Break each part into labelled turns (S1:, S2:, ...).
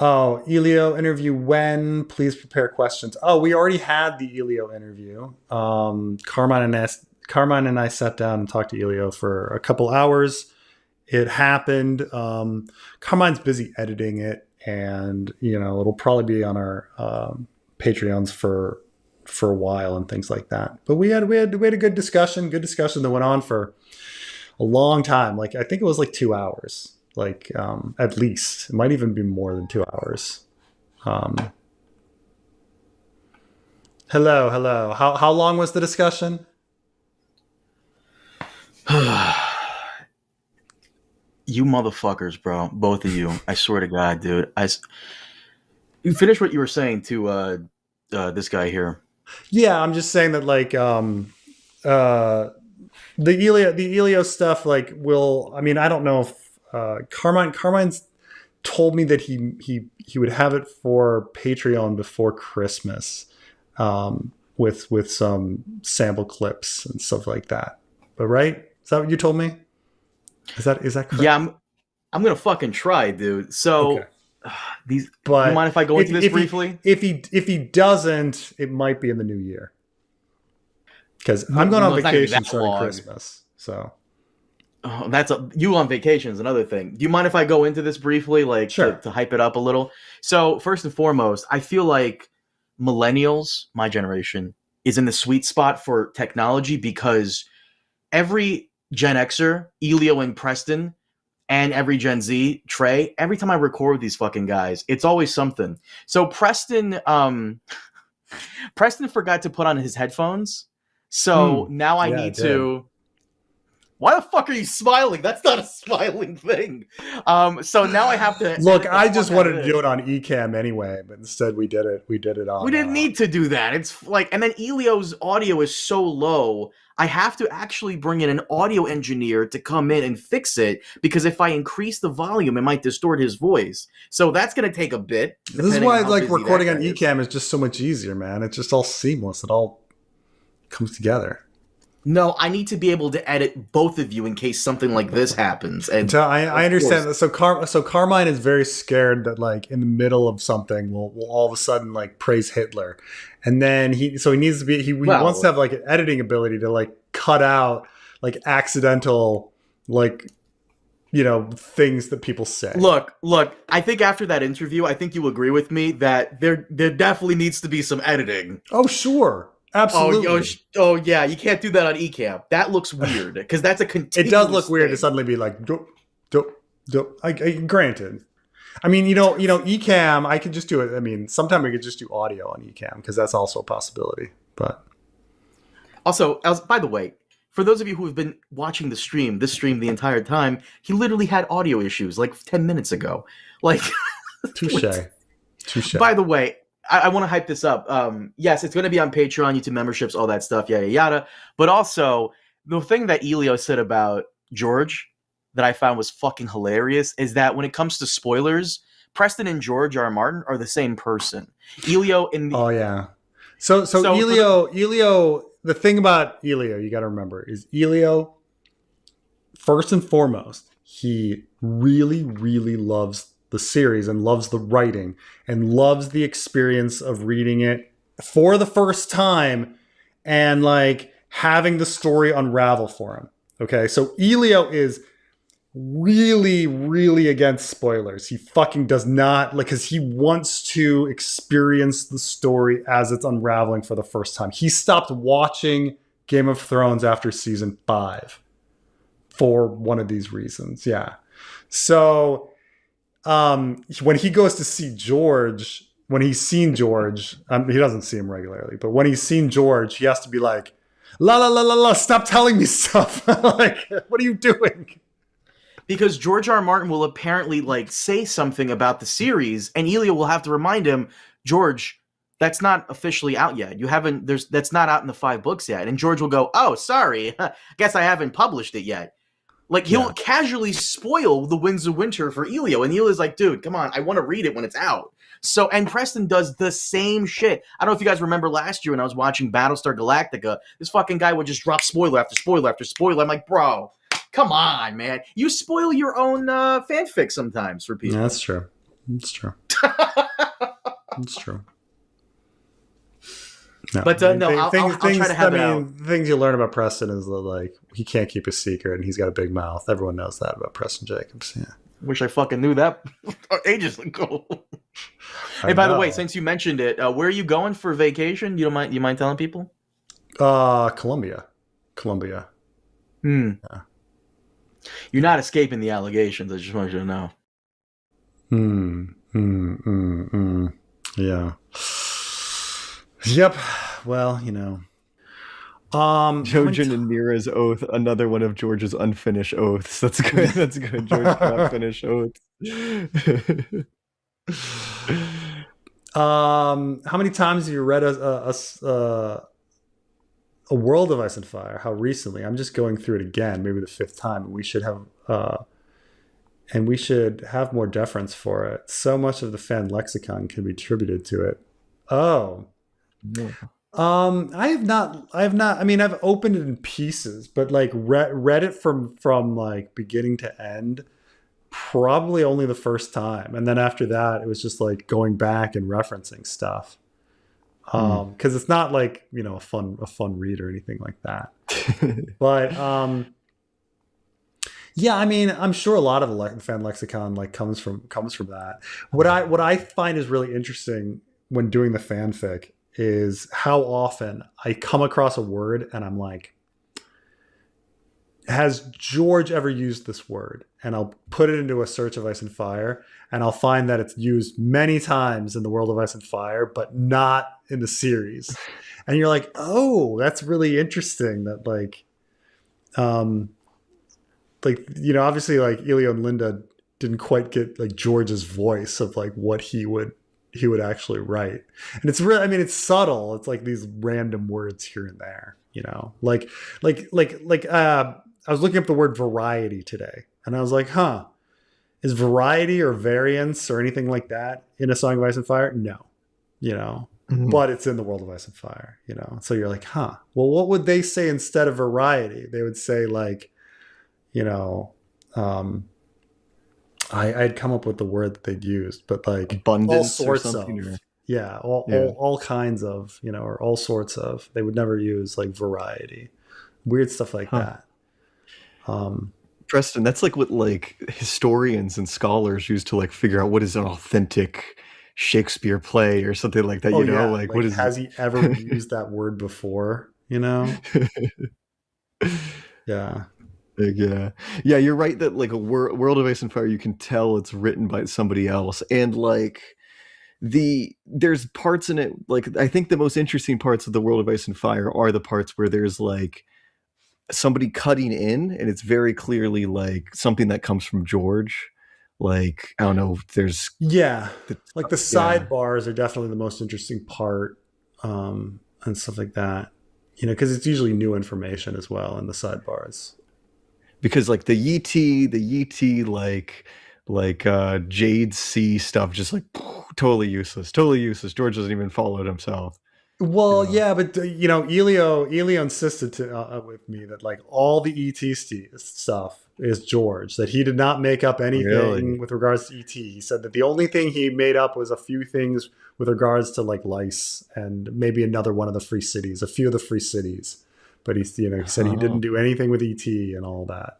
S1: Oh, Elio interview when? Please prepare questions. Oh, we already had the Elio interview. Carmine and I sat down and talked to Elio for a couple hours. It happened. Carmine's busy editing it, and it'll probably be on our Patreons for a while and things like that. But we had a good discussion that went on for a long time. Like I think it was like 2 hours. Like at least it might even be more than 2 hours. Hello. How long was the discussion?
S2: You motherfuckers, bro. Both of you. I swear to God, dude. You finish what you were saying to this guy here.
S1: Yeah, I'm just saying that like the Elio stuff like will. I mean, I don't know if Carmine's told me that he would have it for Patreon before Christmas, with some sample clips and stuff like that. But right, is that what you told me? Is that correct?
S2: Yeah, I'm gonna fucking try, dude. So
S1: Okay.
S2: these. Do you
S1: But
S2: mind if I go into this briefly?
S1: if he doesn't, it might be in the new year because I'm going on
S2: No, it's not gonna be
S1: vacation
S2: that
S1: starting
S2: long.
S1: Christmas. So
S2: Oh, you on vacation is another thing. Do you mind if I go into this briefly, like
S1: sure.
S2: to hype it up a little? So first and foremost, I feel like millennials, my generation, is in the sweet spot for technology because every Gen Xer, Elio and Preston, and every Gen Z, Trey, every time I record these fucking guys, it's always something. So Preston forgot to put on his headphones. So now I
S1: Yeah, I
S2: need
S1: did.
S2: to. Why the fuck are you smiling? That's not a smiling thing. So now I have to
S1: Look,
S2: edit the
S1: I
S2: fuck
S1: just
S2: out of
S1: wanted to
S2: this.
S1: do it on Ecamm anyway, but instead we did it. We did it
S2: We
S1: on.
S2: didn't need to do that. It's like, and then Elio's audio is so low. I have to actually bring in an audio engineer to come in and fix it because if I increase the volume, it might distort his voice. So that's going to take a bit,
S1: This is
S2: depending
S1: why
S2: on how
S1: like
S2: busy that
S1: recording on
S2: guy is.
S1: Ecamm is just so much easier, man. It's just all seamless. It all comes together.
S2: No, I need to be able to edit both of you in case something like this happens. And
S1: So I
S2: of
S1: understand
S2: course,
S1: that. So Carmine is very scared that like in the middle of something we'll all of a sudden like praise Hitler, and then he needs to be he wants to
S2: well,
S1: have like an editing ability to like cut out like accidental like things that people say.
S2: look. I think after that interview, I think you agree with me that there definitely needs to be some editing.
S1: Oh sure, absolutely.
S2: Oh yeah, you can't do that on eCamp. That looks weird because that's a
S1: It does look
S2: continuous
S1: weird to
S2: thing.
S1: suddenly be like, granted. I mean, Ecamm, I could just do it. I mean, sometimes we could just do audio on Ecamm because that's also a possibility. But
S2: Also, by the way, for those of you who have been watching this stream the entire time, he literally had audio issues like 10 minutes ago. Like,
S1: touche, touche.
S2: by the way, I want to hype this up. Yes, it's going to be on Patreon, YouTube memberships, all that stuff, yada yada. But also, the thing that Elio said about George that I found was fucking hilarious is that when it comes to spoilers, Preston and George R. R. Martin are the same person. Elio in the
S1: Oh yeah. So
S2: for the,
S1: Elio. The thing about Elio, you got to remember, is Elio first and foremost, he really, really loves the series and loves the writing and loves the experience of reading it for the first time and like having the story unravel for him. Okay, so Elio is really, really against spoilers. He fucking does not like because he wants to experience the story as it's unraveling for the first time. He stopped watching Game of Thrones after season 5 for one of these reasons. Yeah. So when he goes to see George, when he's seen George, he doesn't see him regularly, but when he's seen George, he has to be like, la la la la la, stop telling me stuff. Like, what are you doing?
S2: because George R. R. Martin will apparently like say something about the series, and Elio will have to remind him, George, that's not officially out yet. You haven't that's not out in the 5 books yet. And George will go, oh, sorry, guess I haven't published it yet. Like he'll
S1: Yeah.
S2: casually spoil the Winds of Winter for Elio, and Elio's like, dude, come on, I want to read it when it's out. So, and Preston does the same shit. I don't know if you guys remember last year when I was watching Battlestar Galactica, this fucking guy would just drop spoiler after spoiler after spoiler. I'm like, bro, come on, man. You spoil your own fanfic sometimes for people.
S1: That's true. It's true. It's true. No,
S2: But no, I'll try to have it out.
S1: The things you learn about Preston is that, like, he can't keep a secret and he's got a big mouth. Everyone knows that about Preston Jacobs. Yeah.
S2: Wish I fucking knew that ages ago. Hey, by the way, since you mentioned it, where are you going for vacation? You mind telling people?
S1: Colombia.
S2: Yeah. You're not escaping the allegations. I just want you to know.
S1: Yeah. Yep. Well, you know.
S3: Jojen and Mira's oath, another one of George's unfinished oaths. That's good. That's good. George cannot finish oaths.
S1: How many times have you read a World of Ice and Fire? How recently? I'm just going through it again, maybe the 5th time. We should have more deference for it. So much of the fan lexicon can be attributed to it. Oh.
S3: Yeah.
S1: I have not. I mean, I've opened it in pieces, but like read it from like beginning to end, probably only the first time, and then after that, it was just like going back and referencing stuff. Because it's not like, you know, a fun read or anything like that. But yeah, I mean, I'm sure a lot of the fan lexicon like comes from that. What I find is really interesting when doing the fanfic is how often I come across a word and I'm like, has George ever used this word? And I'll put it into a search of Ice and Fire, and I'll find that it's used many times in the World of Ice and Fire, but not in the series. And you're like, oh, that's really interesting. That like, you know, obviously like Elio and Linda didn't quite get like George's voice of like what he would actually write. And it's really, I mean, it's subtle. It's like these random words here and there, you know, like I was looking up the word variety today, and I was like, huh, is variety or variance or anything like that in A Song of Ice and Fire? No, you know, but it's in the World of Ice and Fire, you know? So you're like, huh, well, what would they say instead of variety? They would say like, you know, I'd come up with the word that they'd used, but like
S3: abundance
S1: all sorts
S3: or something,
S1: of,
S3: or...
S1: yeah, all kinds of, you know, or all sorts of, they would never use like variety, weird stuff like that.
S3: Preston, that's like what like historians and scholars use to like figure out what is an authentic Shakespeare play or something like that. You know,
S1: yeah.
S3: like what is
S1: has he ever used that word before? You know? Yeah.
S3: Yeah. You're right that like a World of Ice and Fire, you can tell it's written by somebody else, and like there's parts in it, like I think the most interesting parts of the World of Ice and Fire are the parts where there's like somebody cutting in, and it's very clearly like something that comes from George. Like, I don't know, there's
S1: like the sidebars are definitely the most interesting part, and stuff like that, you know, because it's usually new information as well in the sidebars.
S3: Because like the Yee like Jade C stuff, just like totally useless. George doesn't even follow it himself.
S1: Well, yeah, but you know, Elio insisted with me that like all the ET stuff is George. That he did not make up anything with regards to ET. He said that the only thing he made up was a few things with regards to like lice and maybe another one of the free cities, a few of the free cities. But he said he didn't do anything with ET and all that.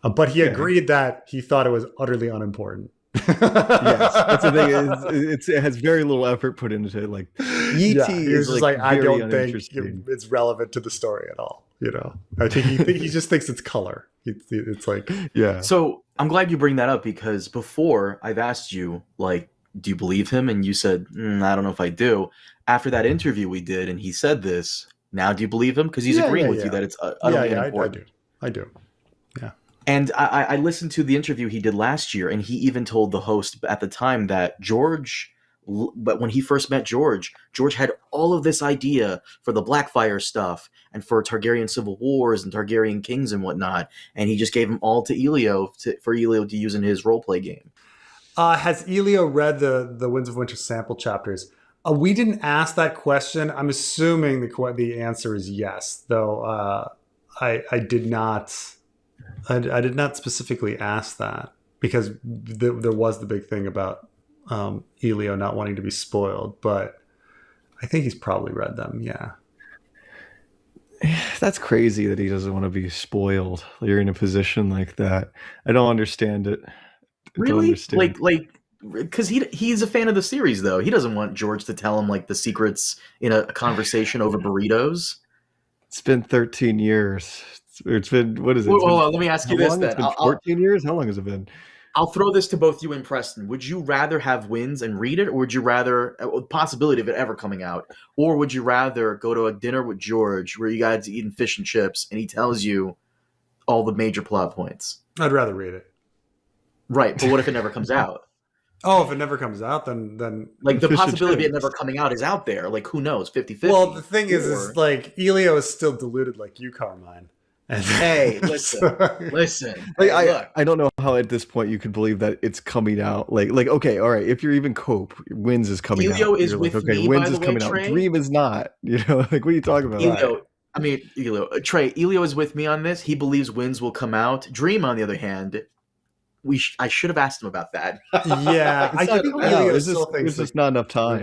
S1: But he agreed that he thought it was utterly unimportant.
S3: Yes, that's the thing. It has very little effort put into it. Like ET is like
S1: I don't think it's relevant to the story at all. You know, I think he just thinks it's color. It's like
S2: So I'm glad you bring that up, because before I've asked you like, do you believe him? And you said, I don't know if I do. After that interview we did, and he said this. Now, do you believe him? Because he's agreeing with you that it's utterly unimportant.
S1: I do. Yeah.
S2: And I listened to the interview he did last year, and he even told the host at the time that but when he first met George had all of this idea for the Blackfire stuff and for Targaryen civil wars and Targaryen kings and whatnot, and he just gave them all to Elio for Elio to use in his roleplay game.
S1: Has Elio read the Winds of Winter sample chapters? We didn't ask that question. I'm assuming the answer is yes, though. I did not. I did not specifically ask that, because there was the big thing about Elio not wanting to be spoiled, but I think he's probably read them. Yeah.
S3: That's crazy that he doesn't want to be spoiled. You're in a position like that. I don't understand it. I don't
S2: Really?
S3: understand.
S2: Because he's a fan of the series, though. He doesn't want George to tell him like the secrets in a conversation over burritos.
S3: It's been 13 years. It's been, what is it?
S2: Well, let me ask you
S3: How
S2: this
S3: long? It's
S2: then.
S3: been 14 years? How long has it been?
S2: I'll throw this to both you and Preston. Would you rather have wins and read it, or would you rather possibility of it ever coming out, or would you rather go to a dinner with George where you guys eating fish and chips and he tells you all the major plot points?
S1: I'd rather read it.
S2: Right, but what if it never comes out?
S1: Oh, if it never comes out, then
S2: Like the
S3: Fish and
S2: possibility of it
S3: chips.
S2: never coming out is out there. Like who knows, 50-50.
S1: well, the thing is
S2: Or-
S1: like Elio is still deluded like you, Carmine. And
S2: Hey, listen.
S3: Like,
S2: Hey, look.
S3: I don't know how at this point you could believe that it's coming out. Like okay, all right. If you're even Cope, Wins is coming
S2: Elio
S3: out.
S2: is
S3: You're
S2: with
S3: like, okay,
S2: me,
S3: Wins
S2: by
S3: is
S2: the way,
S3: coming out.
S2: Trey.
S3: Dream is not. You know, like what are you talking about?
S2: Elio, Trey, Elio is with me on this. He believes Wins will come out. Dream, on the other hand, I should have asked him about that.
S1: yeah, I
S3: It's not
S1: think
S3: coming out.
S1: Elio
S3: There's
S1: still thinks
S3: just not enough time.